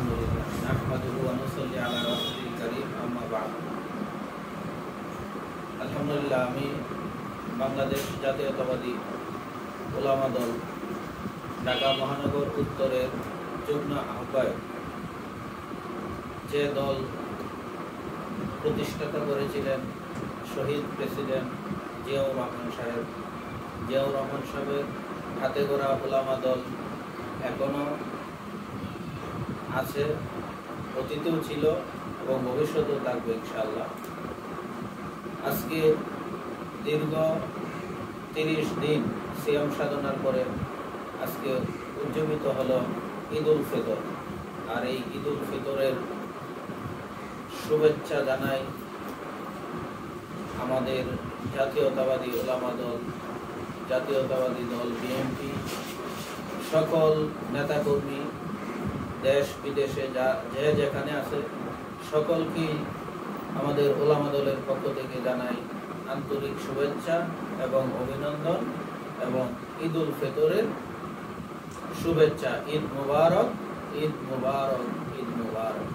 আলহামদুলিল্লাহ নাহমাদুহু ওয়া নুসাল্লি আলা রাসূলিল কারীম আম্মা বা'দ। আলহামদুলিল্লাহ, আমি বাংলাদেশ জাতীয়তাবাদী উলামা দল ঢাকা মহানগর উত্তরের যুগ্ম আহ্বায়ক। যে দল প্রতিষ্ঠাতা করেছিলেন শহীদ প্রেসিডেন্ট জিয়াউর রহমান সাহেব, জিয়াউর রহমান সাহেবের হাতে গড়া উলামা দল এখনো আছে, অতীতেও ছিল এবং ভবিষ্যতেও থাকবে ইনশাআল্লাহ। আজকে দীর্ঘ 30 দিন সিয়াম সাধনার পরে আজকে উদযাপিত হলো ঈদ উল ফিতর। আর এই ঈদ উল ফিতরের শুভেচ্ছা জানাই আমাদের জাতীয়তাবাদী উলামা দল, জাতীয়তাবাদী দল বিএনপি, সকল নেতাকর্মী, দেশ বিদেশে যে যেখানে আছে সকলকেই আমাদের উলামা দলের পক্ষ থেকে জানাই আন্তরিক শুভেচ্ছা এবং অভিনন্দন এবং ঈদ উল ফিতরের শুভেচ্ছা। ঈদ মুবারক, ঈদ মুবারক, ঈদ মুবারক।